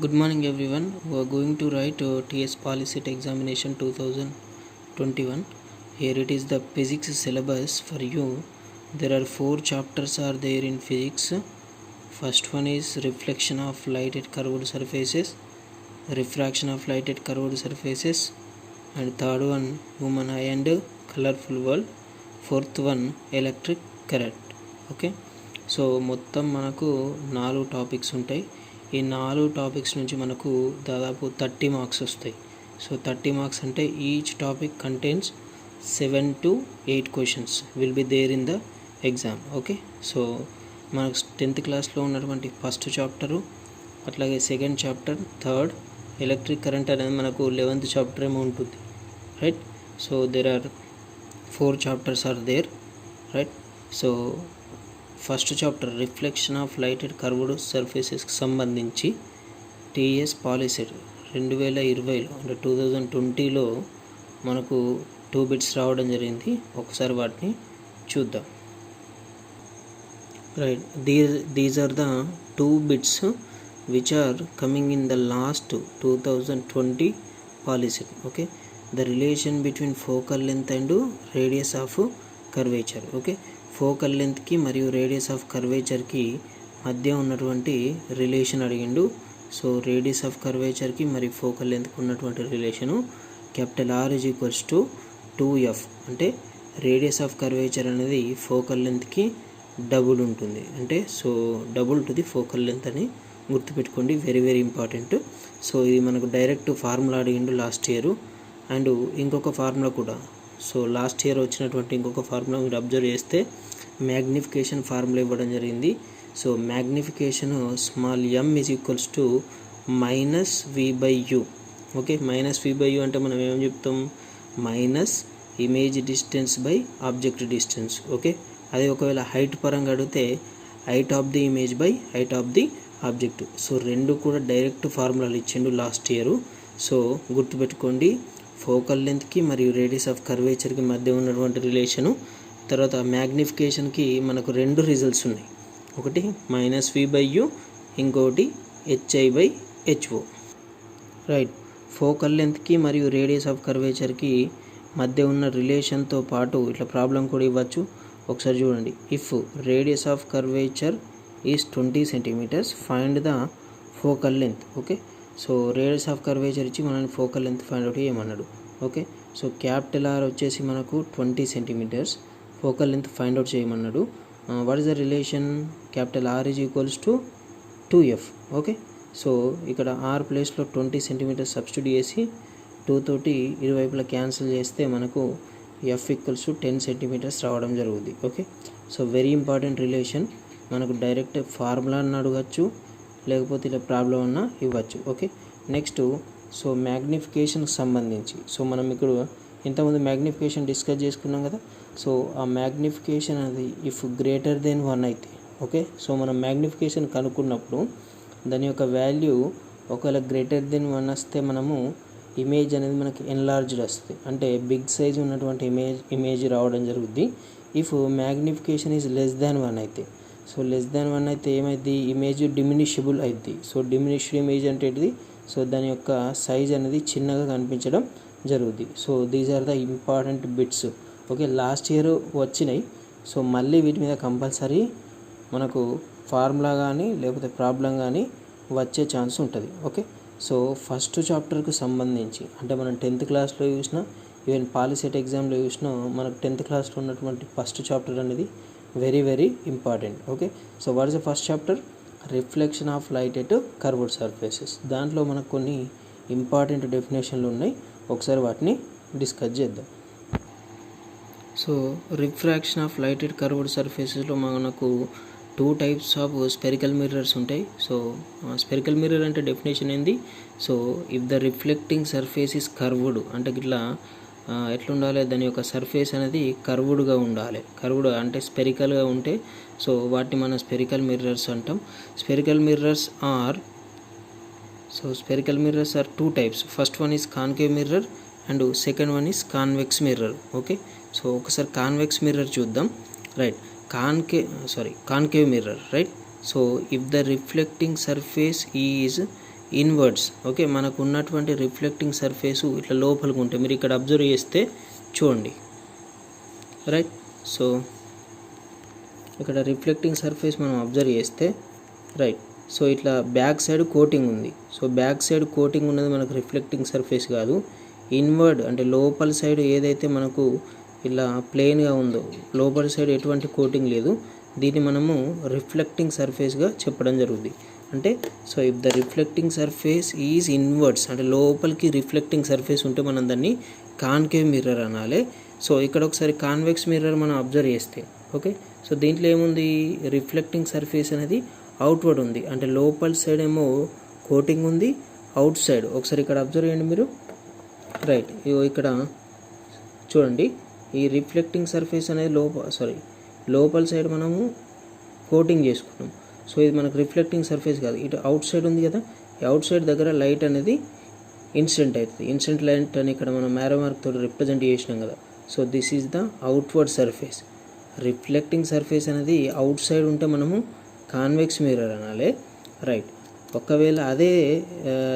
Good morning everyone. We are going to write TS Polyset examination 2021. Here it is the physics syllabus for you. There are 4 chapters are there in physics. First one is reflection of light at curved surfaces, refraction of light at curved surfaces, and third one human eye and colorful world. Fourth one electric current. Okay, so మొత్తం మనకు 4 topics ఉంటాయి. ఈ 4 topics నుంచి మనకు దాదాపు 30 marks వస్తాయి. So 30 marks అంటే each topic contains 7 to 8 questions will be there in the exam. Okay, so మనకు 10th క్లాస్లో ఉన్నటువంటి ఫస్ట్ చాప్టరు, అట్లాగే second chapter, third electric current అనేది మనకు 11th చాప్టర్ ఏమో ఉంటుంది, right. So there are 4 chapters are there, right. So first chapter reflection of light at curved సర్ఫేసెస్కి సంబంధించి టీఎస్ పాలిసెట్ 2020లో అంటే 2020లో మనకు 2 బిట్స్ రావడం జరిగింది. ఒకసారి వాటిని చూద్దాం, right. These are the 2 bits which are coming in the last 2020 POLYCET. Okay, the relation between focal length and radius of curvature. Okay, focal లెంత్కి మరియు రేడియస్ ఆఫ్ కర్వేచర్కి మధ్య ఉన్నటువంటి రిలేషన్ అడిగిండు. సో రేడియస్ ఆఫ్ కర్వేచర్కి మరియు ఫోకల్ లెంత్కి ఉన్నటువంటి relation R = 2f. అంటే radius of curvature అనేది ఫోకల్ లెంత్కి డబుల్ ఉంటుంది, అంటే so double to the focal length అని గుర్తుపెట్టుకోండి, వెరీ వెరీ ఇంపార్టెంట్. సో ఇది మనకు డైరెక్ట్ ఫార్ములా అడిగిండు లాస్ట్ ఇయర్. అండ్ ఇంకొక ఫార్ములా కూడా, సో లాస్ట్ ఇయర్ వచ్చినటువంటి ఇంకొక ఫార్ములా మీరు అబ్జర్వ్ చేస్తే మ్యాగ్నిఫికేషన్ ఫార్ములా ఇవ్వడం జరిగింది. So magnification small m = -v/u. Okay, -v/u అంటే మనం ఏం చెప్తాం, minus image distance by object distance. Okay, అదే ఒకవేళ హైట్ పరంగా అడిగితే height of the image by height of the object. So రెండు కూడా డైరెక్ట్ ఫార్ములాలు ఇచ్చిండు లాస్ట్ ఇయర్. సో గుర్తుపెట్టుకోండి, ఫోకల్ లెంత్కి మరియు రేడియస్ ఆఫ్ కర్వేచర్కి మధ్య ఉన్నటువంటి రిలేషను. తర్వాత మ్యాగ్నిఫికేషన్కి మనకు 2 రిజల్ట్స్ ఉన్నాయి, ఒకటి -v/u, ఇంకోటి hi/ho, రైట్. ఫోకల్ లెంత్కి మరియు రేడియస్ ఆఫ్ కర్వేచర్కి మధ్య ఉన్న రిలేషన్తో పాటు ఇట్లా ప్రాబ్లం కూడా ఇవ్వచ్చు. ఒకసారి చూడండి, if radius of curvature is 20 cm, find the focal length. Okay, so radius of curvature ఇచ్చి మనల్ని ఫోకల్ లెంత్ ఫైండ్ అవుట్ చేయమన్నాడు. ఓకే, సో R వచ్చేసి మనకు 20 cm, focal length find out చేయమన్నాడు. What is the relation, R = 2f. Okay, so ఇక్కడ R ప్లేస్లో 20 cm substitute చేసి 2 తోటి ఇరువైపులా క్యాన్సిల్ చేస్తే మనకు f = 10 cm రావడం జరుగుతుంది. Okay, so very important relation. మనకు డైరెక్ట్ ఫార్ములా అని అడగచ్చు, లేకపోతే ఇలా ప్రాబ్లం అన్నా ఇవ్వచ్చు. ఓకే, నెక్స్ట్ సో మ్యాగ్నిఫికేషన్కి సంబంధించి, సో మనం ఇక్కడ ఇంతకుముందు మ్యాగ్నిఫికేషన్ డిస్కస్ చేసుకున్నాం కదా. సో ఆ మ్యాగ్నిఫికేషన్ అనేది ఇఫ్ >1 అయితే, ఓకే, సో మనం మ్యాగ్నిఫికేషన్ కనుక్కున్నప్పుడు దాని యొక్క వాల్యూ ఒకవేళ >1 వస్తే మనము ఇమేజ్ అనేది మనకి ఎన్లార్జ్డ్ వస్తుంది, అంటే బిగ్ సైజ్ ఉన్నటువంటి ఇమేజ్ రావడం జరుగుద్ది. ఇఫ్ మ్యాగ్నిఫికేషన్ ఈజ్ <1 అయితే, సో <1 అయితే ఏమైంది, ఇమేజ్ డిమినిషబుల్ అయింది. సో డిమినిష్డ్ ఇమేజ్ అంటే ఏంటిది, సో దాని యొక్క సైజ్ అనేది చిన్నగా కనిపించడం జరుగుద్ది. So these are the important bits. Okay, last year వచ్చినాయి. సో మళ్ళీ వీటి మీద కంపల్సరీ మనకు ఫార్ములా కానీ లేకపోతే ప్రాబ్లం కానీ వచ్చే ఛాన్స్ ఉంటుంది. ఓకే, సో ఫస్ట్ చాప్టర్కి సంబంధించి అంటే మనం 10th క్లాస్లో చూసినా, ఈవెన్ పాలిసెట్ ఎగ్జామ్లో చూసినా, మనకు 10th క్లాస్లో ఉన్నటువంటి ఫస్ట్ చాప్టర్ అనేది very very important. Okay, so what is the first chapter, reflection of light at curved surfaces. దాంట్లో మనకు కొన్ని ఇంపార్టెంట్ డెఫినేషన్లు ఉన్నాయి, ఒకసారి వాటిని డిస్కస్ చేద్దాం. So refraction of light at curved సర్ఫేసెస్లో మనకు 2 టైప్స్ ఆఫ్ స్పెరికల్ మిర్రర్స్ ఉంటాయి. సో స్పెరికల్ మిర్రర్ అంటే డెఫినేషన్ ఏంది, so if the reflecting surface is curved అంటే ఇట్లా ఎట్లా ఉండాలి, దాని యొక్క సర్ఫేస్ అనేది కర్వ్డ్గా ఉండాలి. కర్వ్డ్ అంటే స్పెరికల్గా ఉంటే సో వాటిని మనం స్పెరికల్ మిర్రర్స్ అంటాం. Spherical mirrors are 2 types. First one is concave mirror and second one is convex mirror. Okay, so ఒకసారి కాన్వెక్స్ మిర్రర్ చూద్దాం, right. concave mirror, right. So if the reflecting surface is inwards. Okay, మనకు ఉన్నటువంటి reflecting surface ఇట్లా లోపలికి ఉంటే మీరు ఇక్కడ observe చేస్తే చూడండి, రైట్. సో ఇక్కడ రిఫ్లెక్టింగ్ సర్ఫేస్ మనం అబ్జర్వ్ చేస్తే రైట్, సో ఇట్లా బ్యాక్ సైడ్ కోటింగ్ ఉంది. సో బ్యాక్ సైడ్ కోటింగ్ ఉన్నది మనకు రిఫ్లెక్టింగ్ సర్ఫేస్ కాదు, ఇన్వర్డ్ అంటే లోపల సైడ్ ఏదైతే మనకు ఇలా ప్లెయిన్గా ఉందో లోపల సైడ్ ఎటువంటి కోటింగ్ లేదు, దీన్ని మనము రిఫ్లెక్టింగ్ సర్ఫేస్గా చెప్పడం జరుగుతుంది. అంటే so if the reflecting surface is inwards అంటే లోపలికి రిఫ్లెక్టింగ్ సర్ఫేస్ ఉంటే మనం దాన్ని కాన్కేవ్ మిర్రర్ అనాలి. సో ఇక్కడ ఒకసారి కాన్వెక్స్ మిర్రర్ మనం అబ్జర్వ్ చేస్తే ఓకే, సో దీంట్లో ఏముంది, రిఫ్లెక్టింగ్ సర్ఫేస్ అనేది అవుట్వర్డ్ ఉంది, అంటే లోపల సైడ్ ఏమో కోటింగ్ ఉంది, అవుట్ సైడ్ ఒకసారి ఇక్కడ అబ్జర్వ్ చేయండి మీరు, రైట్. ఇక్కడ చూడండి, ఈ రిఫ్లెక్టింగ్ సర్ఫేస్ అనేది లోపల సైడ్ మనము కోటింగ్ చేసుకున్నాం. సో ఇది మనకు రిఫ్లెక్టింగ్ సర్ఫేస్ కాదు, ఇటు అవుట్ సైడ్ ఉంది కదా, ఈ అవుట్ సైడ్ దగ్గర లైట్ అనేది ఇన్సిడెంట్ అవుతుంది. ఇన్సిడెంట్ లైట్ అని ఇక్కడ మనం మ్యారో మార్క్ తోటి రిప్రజెంట్ చేసినాం కదా. So this is the outward surface. Reflecting surface అనేది అవుట్ సైడ్ ఉంటే మనము కాన్వెక్స్ మిర్రర్ అనాలి, రైట్. ఒకవేళ అదే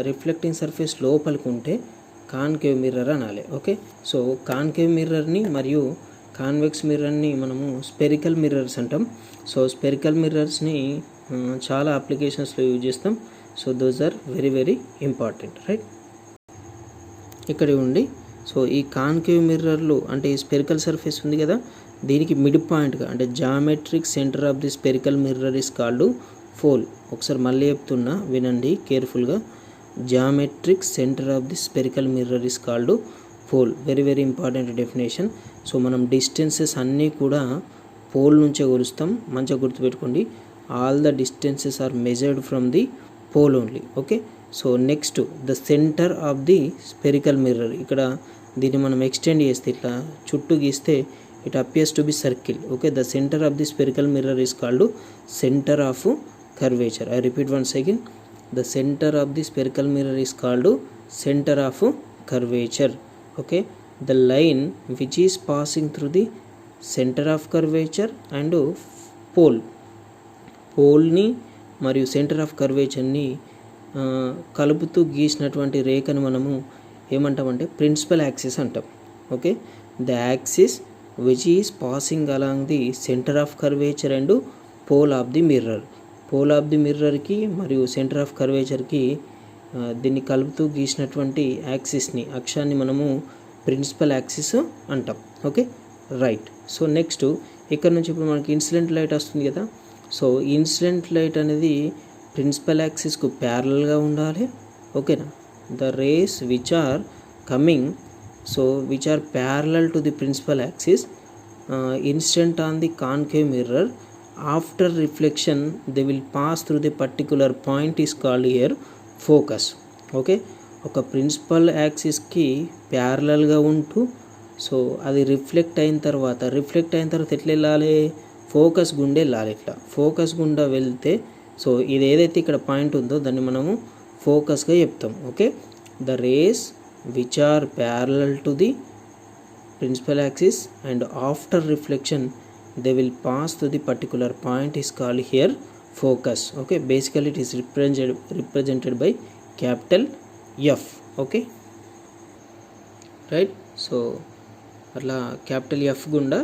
రిఫ్లెక్టింగ్ సర్ఫేస్ లోపలికి ఉంటే కాన్కేవ్ మిర్రర్ అనాలి. ఓకే, సో కాన్కేవ్ మిర్రర్ని మరియు కాన్వెక్స్ మిర్రర్ని మనము స్పెరికల్ మిర్రర్స్ అంటాం. సో స్పెరికల్ మిర్రర్స్ని చాలా అప్లికేషన్స్లో యూజ్ చేస్తాం. So those are very very important, right. ఇక్కడ ఉండి, సో ఈ కాన్కేవ్ మిర్రర్లు అంటే ఈ స్పెరికల్ సర్ఫేస్ ఉంది కదా, దీనికి మిడ్ పాయింట్గా అంటే geometric centre of the spherical mirror is called pole. ఒకసారి మళ్ళీ చెప్తున్నా వినండి కేర్ఫుల్గా, geometric centre of the spherical mirror is called pole. Very very important definition. So మనం డిస్టెన్సెస్ అన్నీ కూడా పోల్ నుంచే కొలుస్తాం, మంచిగా గుర్తుపెట్టుకోండి. All the distances are measured from the pole only. Okay, so next the centre of the spherical mirror. ఇక్కడ దీన్ని మనం ఎక్స్టెండ్ చేస్తే ఇట్లా చుట్టూ గీస్తే it appears to be circle. Okay, the centre of the spherical mirror is called centre of curvature. I repeat once again, the center of the spherical mirror is called center of curvature. Okay, the line which is passing through the center of curvature and pole ni మరియు centre of కర్వేచర్ని కలుపుతూ గీసినటువంటి రేఖను మనము ఏమంటామంటే principal axis అంటాం. Okay, the axis which is passing along the centre of curvature and pole of the mirror. Pole of the మిర్రర్కి మరియు సెంటర్ ఆఫ్ కర్వేచర్కి దీన్ని కలుపుతూ గీసినటువంటి యాక్సిస్ని అక్షాన్ని మనము ప్రిన్సిపల్ యాక్సిస్ అంటాం. Okay, right. సో నెక్స్ట్ ఇక్కడ నుంచి ఇప్పుడు మనకి ఇన్సిడెంట్ లైట్ వస్తుంది కదా. సో ఇన్సిడెంట్ లైట్ అనేది ప్రిన్సిపల్ యాక్సిస్కు ప్యారలల్గా ఉండాలి. ఓకేనా, the rays which are coming, so which are parallel to the principal axis incident on the concave mirror after reflection they will pass through the particular point is called here focus. Okay, ఒక principal యాక్సిస్కి ప్యారలల్గా ఉంటూ so అది reflect అయిన తర్వాత ఎట్లా వెళ్ళాలి, focus గుండా వెళ్ళాలి. ఇట్లా ఫోకస్ గుండా వెళ్తే సో ఇది ఏదైతే ఇక్కడ పాయింట్ ఉందో దాన్ని మనము ఫోకస్గా చెప్తాం. Okay, the rays which are parallel to the principal axis and after reflection they will pass to the particular point is called here focus. Okay, basically it is represented by capital F. Okay, right. So అట్లా capital F గుండా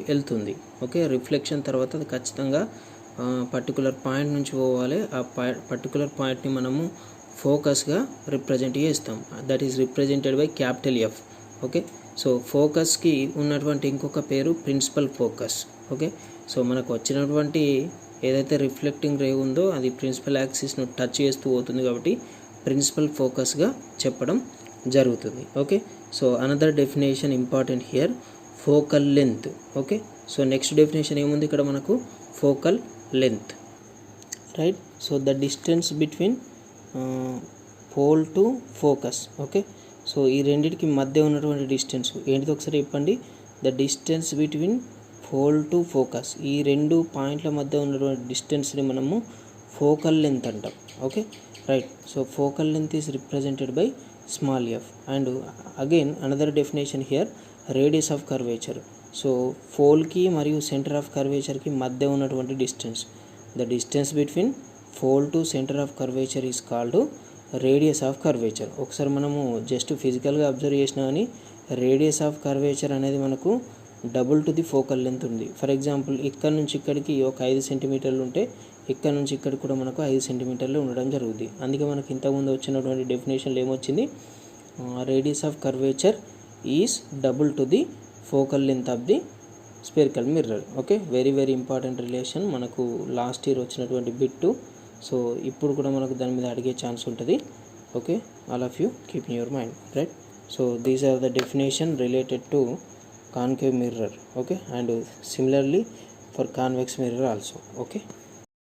వెళ్తుంది. Okay, reflection తర్వాత అది ఖచ్చితంగా particular point నుంచి పోవాలి. ఆ particular పాయింట్ని మనము ఫోకస్గా రిప్రజెంట్ చేస్తాం. That is represented by capital F. Okay, so ఫోకస్కి ఉన్నటువంటి ఇంకొక పేరు ప్రిన్సిపల్ ఫోకస్. ఓకే, సో మనకు వచ్చినటువంటి ఏదైతే రిఫ్లెక్టింగ్ రే ఉందో అది ప్రిన్సిపల్ యాక్సిస్ను టచ్ చేస్తూ పోతుంది కాబట్టి ప్రిన్సిపల్ ఫోకస్గా చెప్పడం జరుగుతుంది. Okay, so another definition important here, focal length. Okay, so next definition ఏముంది ఇక్కడ మనకు, focal length, right. So the distance between pole to focus. Okay, so ఈ రెండింటికి మధ్య ఉన్నటువంటి డిస్టెన్స్ ఏంటిది ఒకసారి చెప్పండి, the distance between pole to focus. ఈ రెండు పాయింట్ల మధ్య ఉన్నటువంటి డిస్టెన్స్ని మనము ఫోకల్ లెంత్ అంటాం. Okay, right. So focal length is represented by small f. And again another definition here, radius of curvature. So పోల్కి మరియు సెంటర్ ఆఫ్ కర్వేచర్కి మధ్య ఉన్నటువంటి distance, the distance between pole to centre of curvature is called radius of curvature. ఒకసారి మనము just ఫిజికల్గా observe చేసినా కానీ రేడియస్ ఆఫ్ కర్వేచర్ అనేది మనకు double to the focal length ఉంది. ఫర్ ఎగ్జాంపుల్ ఇక్కడ నుంచి ఇక్కడికి ఒక 5 సెంటీమీటర్లు ఉంటే ఇక్కడ నుంచి ఇక్కడికి కూడా మనకు 5 సెంటీమీటర్లు ఉండడం జరుగుతుంది. అందుకే మనకి ఇంతకుముందు వచ్చినటువంటి డెఫినేషన్లో ఏమొచ్చింది, radius of curvature is double to the focal length of the spherical mirror. Okay, very very important relation, మనకు లాస్ట్ ఇయర్ వచ్చినటువంటి బిట్. సో ఇప్పుడు కూడా మనకు దాని మీద అడిగే ఛాన్స్ ఉంటుంది. Okay, all of you keep in your mind, right? So these are the definition related to concave mirror. Okay, and similarly for convex mirror also. Okay.